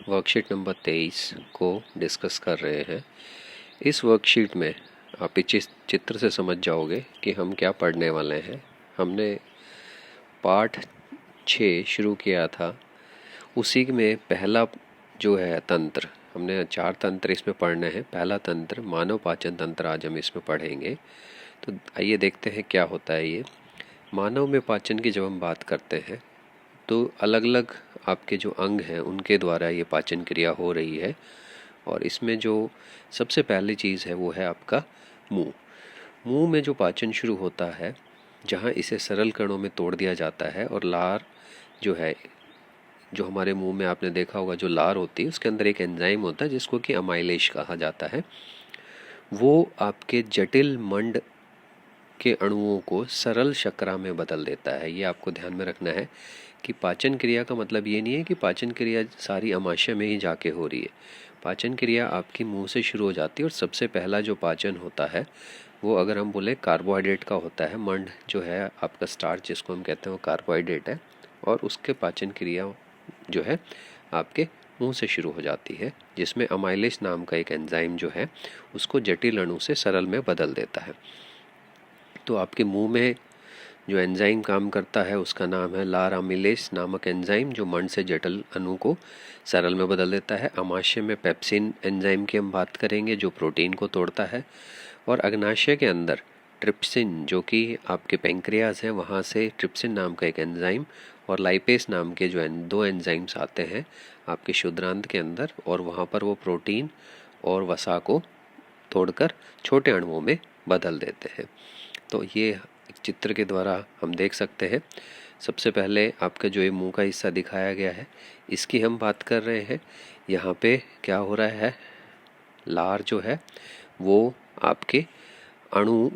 Worksheet number 23 को discuss कर रहे हैं। इस वर्कशीट में आप इस चित्र से समझ जाओगे कि हम क्या पढ़ने वाले हैं। हमने पाठ 6 शुरू किया था, उसी में पहला जो है तंत्र, हमने 4 तंत्र इसमें पढ़ने हैं। पहला तंत्र मानव पाचन तंत्र आज हम इसमें पढ़ेंगे। तो आइए देखते हैं क्या होता है ये। मानव में पाचन की जब हम बात करते हैं तो अलग अलग आपके जो अंग हैं उनके द्वारा ये पाचन क्रिया हो रही है। और इसमें जो सबसे पहली चीज़ है वो है आपका मुंह। मुंह में जो पाचन शुरू होता है, जहाँ इसे सरल कणों में तोड़ दिया जाता है और लार जो है, जो हमारे मुंह में आपने देखा होगा जो लार होती है उसके अंदर एक एंजाइम होता है जिसको कि अमाइलेज कहा जाता है। वो आपके जटिल मंड के अणुओं को सरल शर्करा में बदल देता है। ये आपको ध्यान में रखना है कि पाचन क्रिया का मतलब ये नहीं है कि पाचन क्रिया सारी अमाशय में ही जाके हो रही है। पाचन क्रिया आपकी मुंह से शुरू हो जाती है और सबसे पहला जो पाचन होता है वो, अगर हम बोले, कार्बोहाइड्रेट का होता है। मंड जो है आपका स्टार्च जिसको हम कहते हैं वो कार्बोहाइड्रेट है, और उसके पाचन क्रिया जो है आपके मुंह से शुरू हो जाती है, जिसमें अमाइलेज नाम का एक एंजाइम जो है उसको जटिल अणु से सरल में बदल देता है। तो आपके मुंह में जो एंजाइम काम करता है उसका नाम है लार अमीलेज नामक एंजाइम, जो मंड से जटिल अणु को सरल में बदल देता है। अमाशय में पेप्सिन एंजाइम की हम बात करेंगे जो प्रोटीन को तोड़ता है। और अग्नाशय के अंदर ट्रिप्सिन, जो कि आपके पेंक्रियाज हैं, वहाँ से ट्रिप्सिन नाम का एक एंजाइम और लाइपेस नाम के जो दो एंजाइम्स आते हैं आपके शुद्रांत के अंदर, और वहाँ पर वो प्रोटीन और वसा को तोड़कर छोटे अणुओं में बदल देते हैं। तो ये चित्र के द्वारा हम देख सकते हैं। सबसे पहले आपका जो ये मुंह का हिस्सा दिखाया गया है इसकी हम बात कर रहे हैं। यहाँ पे क्या हो रहा है, लार जो है वो आपके अणु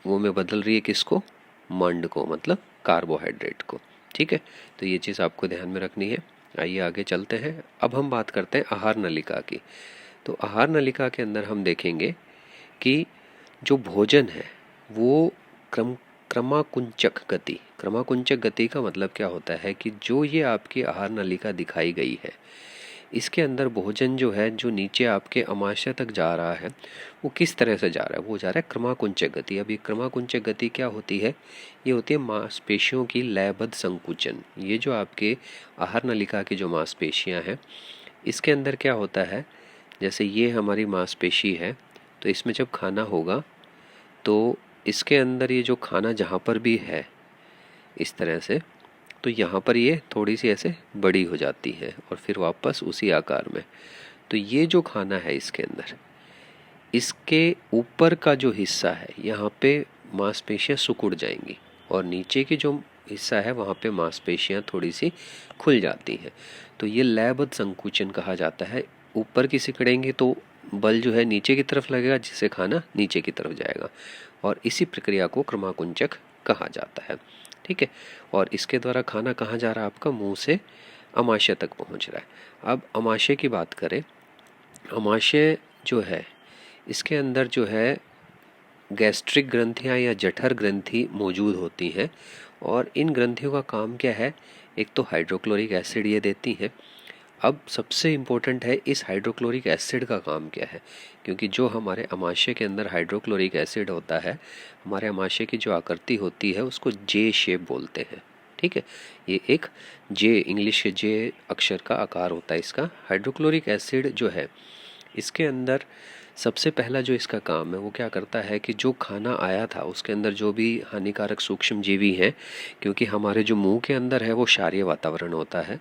वो में बदल रही है किसको, मंड को, मतलब कार्बोहाइड्रेट को। ठीक है, तो ये चीज़ आपको ध्यान में रखनी है। आइए आगे चलते हैं। अब हम बात करते हैं आहार नलिका की। तो आहार नलिका के अंदर हम देखेंगे कि जो भोजन है वो क्रमाकुंचक गति का मतलब क्या होता है कि जो ये आपकी आहार नलिका दिखाई गई है इसके अंदर भोजन जो है जो नीचे आपके अमाशय तक जा रहा है वो किस तरह से जा रहा है, वो जा रहा है क्रमाकुंचक गति। अभी क्रमाकुंचक गति क्या होती है, ये होती है मांसपेशियों की लयबद्ध संकुचन। ये जो आपके आहार नलिका की जो मांसपेशियां हैं इसके अंदर क्या होता है, जैसे ये हमारी मांसपेशी है, तो इसमें जब खाना होगा तो इसके अंदर ये जो खाना जहाँ पर भी है इस तरह से, तो यहाँ पर ये थोड़ी सी ऐसे बड़ी हो जाती है और फिर वापस उसी आकार में। तो ये जो खाना है इसके अंदर, इसके ऊपर का जो हिस्सा है यहाँ पे मांसपेशियाँ सिकुड़ जाएंगी और नीचे की जो हिस्सा है वहाँ पे मांसपेशियाँ थोड़ी सी खुल जाती हैं। तो ये लयबद्ध संकुचन कहा जाता है। ऊपर की सिकुड़ेंगी तो बल जो है नीचे की तरफ लगेगा, जिससे खाना नीचे की तरफ जाएगा, और इसी प्रक्रिया को क्रमाकुंचक कहा जाता है। ठीक है, और इसके द्वारा खाना कहाँ जा रहा है, आपका मुंह से अमाशय तक पहुंच रहा है। अब अमाशय की बात करें, अमाशय जो है इसके अंदर जो है गैस्ट्रिक ग्रंथियां या जठर ग्रंथि मौजूद होती हैं, और इन ग्रंथियों का काम क्या है, एक तो हाइड्रोक्लोरिक एसिड ये देती हैं। अब सबसे इम्पोर्टेंट है इस हाइड्रोक्लोरिक एसिड का काम क्या है, क्योंकि जो हमारे अमाशय के अंदर हाइड्रोक्लोरिक एसिड होता है, हमारे अमाशय की जो आकृति होती है उसको जे शेप बोलते हैं। ठीक है, ये एक जे, इंग्लिश के जे अक्षर का आकार होता है इसका। हाइड्रोक्लोरिक एसिड जो है इसके अंदर सबसे पहला जो इसका काम है वो क्या करता है कि जो खाना आया था उसके अंदर जो भी हानिकारक सूक्ष्म जीवी हैं, क्योंकि हमारे जो मुंह के अंदर है वो क्षारीय वातावरण होता है,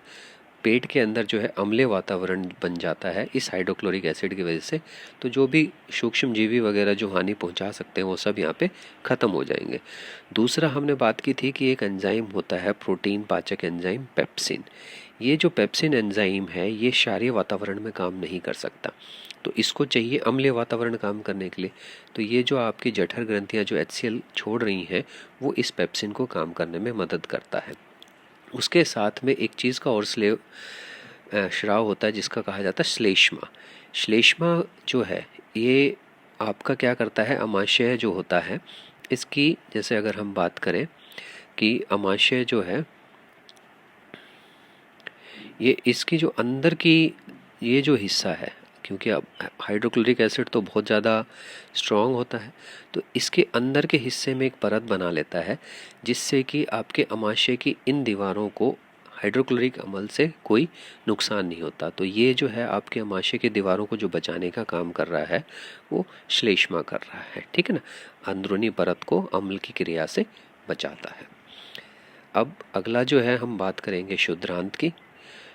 पेट के अंदर जो है अम्लीय वातावरण बन जाता है इस हाइड्रोक्लोरिक एसिड की वजह से। तो जो भी सूक्ष्म जीवी वगैरह जो हानि पहुंचा सकते हैं वो सब यहाँ पे ख़त्म हो जाएंगे। दूसरा हमने बात की थी कि एक एंजाइम होता है प्रोटीन पाचक एंजाइम पेप्सिन। ये जो पेप्सिन एंजाइम है ये क्षारीय वातावरण में काम नहीं कर सकता, तो इसको चाहिए अम्लीय वातावरण काम करने के लिए। तो ये जो आपकी जठर ग्रंथियाँ जो HCl छोड़ रही हैं वो इस पेप्सिन को काम करने में मदद करता है। उसके साथ में एक चीज़ का और श्राव होता है जिसका कहा जाता है श्लेष्मा। श्लेष्मा जो है ये आपका क्या करता है, अमाशय जो होता है इसकी, जैसे अगर हम बात करें कि अमाशय जो है ये इसकी जो अंदर की ये जो हिस्सा है, क्योंकि अब हाइड्रोक्लोरिक एसिड तो बहुत ज़्यादा स्ट्रॉन्ग होता है, तो इसके अंदर के हिस्से में एक परत बना लेता है, जिससे कि आपके अमाशय की इन दीवारों को हाइड्रोक्लोरिक अम्ल से कोई नुकसान नहीं होता। तो ये जो है आपके अमाशय की दीवारों को जो बचाने का काम कर रहा है वो श्लेष्मा कर रहा है, ठीक है ना। अंदरूनी परत को अम्ल की क्रिया से बचाता है। अब अगला जो है हम बात करेंगे शुद्धांत की।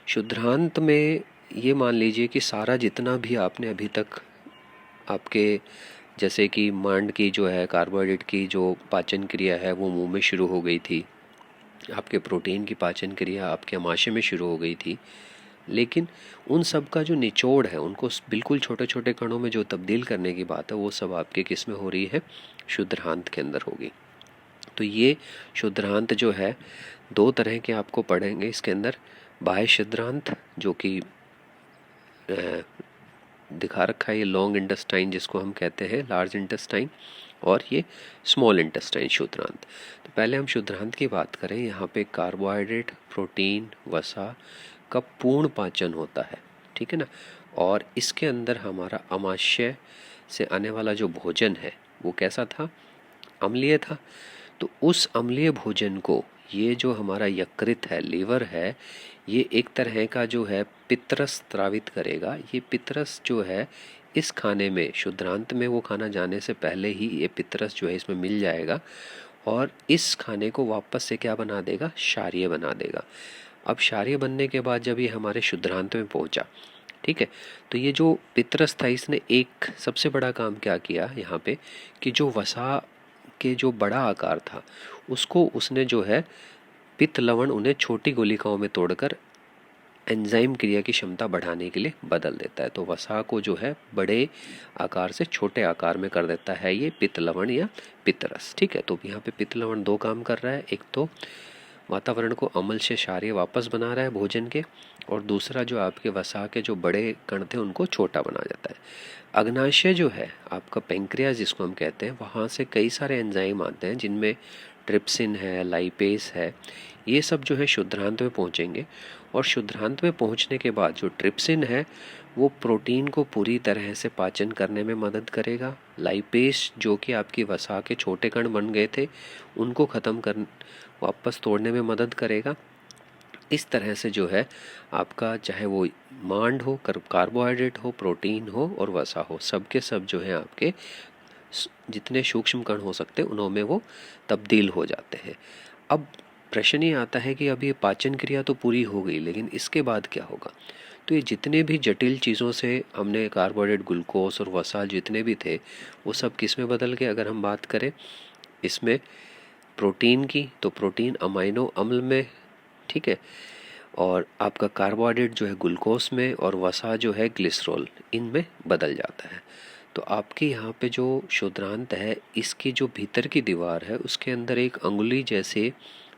शुद्धांत में ये मान लीजिए कि सारा जितना भी आपने अभी तक आपके, जैसे कि मांड की जो है कार्बोहाइड्रेट की जो पाचन क्रिया है वो मुंह में शुरू हो गई थी, आपके प्रोटीन की पाचन क्रिया आपके अमाशय में शुरू हो गई थी, लेकिन उन सब का जो निचोड़ है, उनको बिल्कुल छोटे छोटे कणों में जो तब्दील करने की बात है, वो सब आपके किस में हो रही है, शुद्धांत के अंदर होगी। तो ये शुद्धांत जो है दो तरह के आपको पढ़ेंगे इसके अंदर। बाह्य शुद्धांत जो कि दिखा रखा है, ये लॉन्ग इंटेस्टाइन जिसको हम कहते हैं लार्ज इंटेस्टाइन, और ये स्मॉल इंटेस्टाइन शुद्धांत। तो पहले हम शुद्धांत की बात करें। यहाँ पे कार्बोहाइड्रेट, प्रोटीन, वसा का पूर्ण पाचन होता है, ठीक है ना। और इसके अंदर हमारा अमाशय से आने वाला जो भोजन है वो कैसा था, अम्लीय था। तो उस अम्लीय भोजन को ये जो हमारा यकृत है, लीवर है, ये एक तरह का जो है पित्रस स्रावित करेगा। ये पित्रस जो है इस खाने में, शुद्धांत में वो खाना जाने से पहले ही ये पित्रस जो है इसमें मिल जाएगा और इस खाने को वापस से क्या बना देगा, क्षारीय बना देगा। अब क्षारीय बनने के बाद जब ये हमारे शुद्धांत में पहुंचा, ठीक है, तो ये जो पित्रस था इसने एक सबसे बड़ा काम क्या किया यहाँ पे, कि जो वसा के जो बड़ा आकार था उसको उसने जो है पित्त लवण उन्हें छोटी गोलिकाओं में तोड़कर एंजाइम क्रिया की क्षमता बढ़ाने के लिए बदल देता है। तो वसा को जो है बड़े आकार से छोटे आकार में कर देता है ये पित्त लवण या पित्तरस, ठीक है। तो यहाँ पे पित्त लवण दो काम कर रहा है, एक तो वातावरण को अम्ल से क्षारीय वापस बना रहा है भोजन के, और दूसरा जो आपके वसा के जो बड़े कण थे उनको छोटा बना जाता है। अग्नाशय जो है आपका पेंक्रियाज जिसको हम कहते हैं, वहाँ से कई सारे एंजाइम आते हैं जिनमें ट्रिप्सिन है, लाइपेस है, ये सब जो है शुद्धांत में पहुँचेंगे। और शुद्धांत में पहुँचने के बाद जो ट्रिप्सिन है वो प्रोटीन को पूरी तरह से पाचन करने में मदद करेगा। लाइपेस जो कि आपकी वसा के छोटे कण बन गए थे उनको ख़त्म कर वापस तोड़ने में मदद करेगा। इस तरह से जो है आपका चाहे वो मांड हो, कार्बोहाइड्रेट हो, प्रोटीन हो और वसा हो, सब के सब जो है आपके जितने सूक्ष्म कण हो सकते हैं उनमें वो तब्दील हो जाते हैं। अब प्रश्न ये आता है कि अब ये पाचन क्रिया तो पूरी हो गई, लेकिन इसके बाद क्या होगा। तो ये जितने भी जटिल चीज़ों से हमने कार्बोहाइड्रेट, ग्लूकोज और वसा जितने भी थे वो सब किस में बदल गए। अगर हम बात करें इसमें प्रोटीन की, तो प्रोटीन अमाइनो अम्ल में, ठीक है, और आपका कार्बोहाइड्रेट जो है ग्लूकोज में और वसा जो है ग्लिसरॉल, इनमें बदल जाता है। तो आपके यहाँ पे जो शुद्धांत है इसकी जो भीतर की दीवार है उसके अंदर एक अंगुली जैसे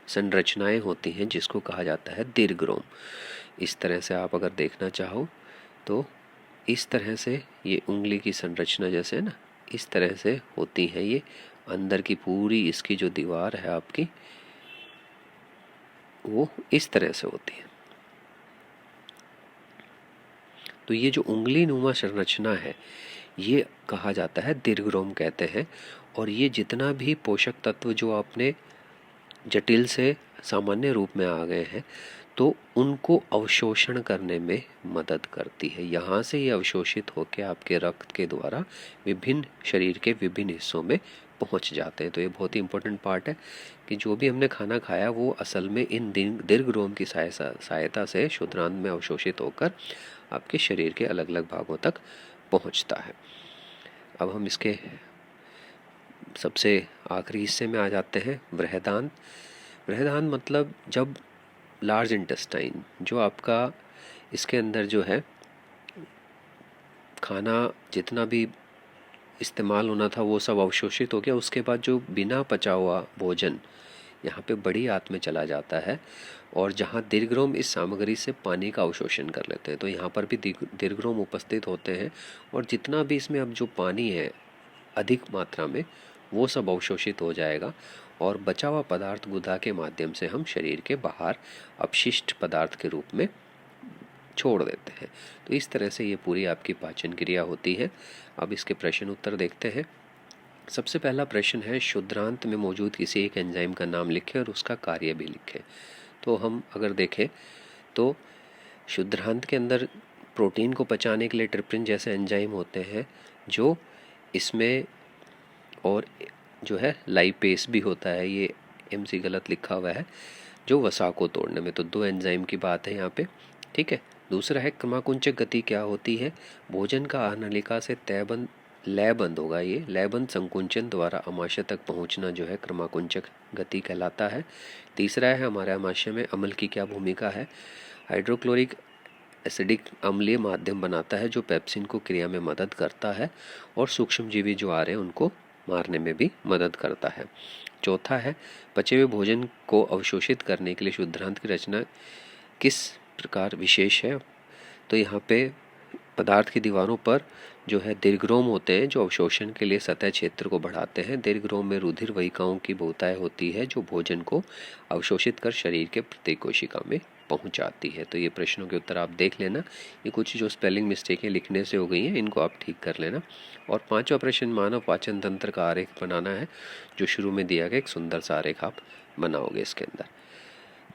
संरचनाएं होती हैं जिसको कहा जाता है दीर्घरोम। इस तरह से आप अगर देखना चाहो तो इस तरह से ये उंगली की संरचना जैसे है ना, इस तरह से होती है। ये अंदर की पूरी इसकी जो दीवार है आपकी वो इस तरह से होती है। तो ये जो उंगली नुमा संरचना है ये कहा जाता है दीर्घरोम कहते हैं। और ये जितना भी पोषक तत्व जो आपने जटिल से सामान्य रूप में आ गए हैं तो उनको अवशोषण करने में मदद करती है। यहाँ से ये अवशोषित होकर आपके रक्त के द्वारा विभिन्न शरीर के विभिन्न हिस्सों में पहुँच जाते हैं। तो ये बहुत ही इम्पोर्टेंट पार्ट है कि जो भी हमने खाना खाया वो असल में इन दीर्घरोम की सहायता से शुद्धांत में अवशोषित होकर आपके शरीर के अलग अलग भागों तक पहुँचता है। अब हम इसके सबसे आखिरी हिस्से में आ जाते हैं, बृहदान्त। बृहदान्त मतलब जब लार्ज इंटेस्टाइन जो आपका इसके अंदर जो है खाना जितना भी इस्तेमाल होना था वो सब अवशोषित हो गया, उसके बाद जो बिना पचा हुआ भोजन यहाँ पे बड़ी आंत में चला जाता है और जहाँ दीर्घरोम इस सामग्री से पानी का अवशोषण कर लेते हैं। तो यहाँ पर भी दीर्घरोम उपस्थित होते हैं और जितना भी इसमें अब जो पानी है अधिक मात्रा में वो सब अवशोषित हो जाएगा और बचा हुआ पदार्थ गुदा के माध्यम से हम शरीर के बाहर अपशिष्ट पदार्थ के रूप में छोड़ देते हैं। तो इस तरह से ये पूरी आपकी पाचन क्रिया होती है। अब इसके प्रश्न उत्तर देखते हैं। सबसे पहला प्रश्न है, शुद्धांत में मौजूद किसी एक एंजाइम का नाम लिखें और उसका कार्य भी लिखें। तो हम अगर देखें तो शुद्धांत के अंदर प्रोटीन को पचाने के लिए ट्रिप्सिन जैसे एंजाइम होते हैं जो इसमें, और जो है लाइपेस भी होता है, ये एमसी गलत लिखा हुआ है, जो वसा को तोड़ने में। तो दो एंजाइम की बात है यहाँ पे, ठीक है। दूसरा है क्रमाकुंचक गति क्या होती है? भोजन का आहार नलिका से तयबंद लयबंद होगा, ये लयबंद संकुंचन द्वारा आमाशय तक पहुँचना जो है क्रमाकुंचक गति कहलाता है। तीसरा है हमारे आमाशय में अम्ल की क्या भूमिका है? हाइड्रोक्लोरिक एसिडिक अम्लीय माध्यम बनाता है जो पेप्सिन को क्रिया में मदद करता है और सूक्ष्मजीवी जो आ रहे हैं उनको मारने में भी मदद करता है। चौथा है, पचे हुए भोजन को अवशोषित करने के लिए शुद्धांत की रचना किस प्रकार विशेष है? तो यहाँ पे पदार्थ की दीवारों पर जो है दीर्घरोम होते हैं जो अवशोषण के लिए सतह क्षेत्र को बढ़ाते हैं। दीर्घरोम में रुधिर वाहिकाओं की बहुतायत होती है जो भोजन को अवशोषित कर शरीर के प्रत्येक कोशिका में पहुंचाती है। तो ये प्रश्नों के उत्तर आप देख लेना। ये कुछ जो स्पेलिंग मिस्टेकें लिखने से हो गई हैं इनको आप ठीक कर लेना। और पांचवा प्रश्न, मानव पाचन तंत्र का आरेख बनाना है, जो शुरू में दिया गया एक सुंदर सा आरेख आप बनाओगे इसके अंदर।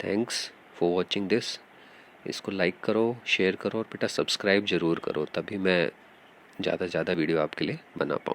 Thanks for watching this. इसको लाइक करो, शेयर करो और बेटा सब्सक्राइब ज़रूर करो, तभी मैं ज़्यादा से ज़्यादा वीडियो आपके लिए बना पाऊँ।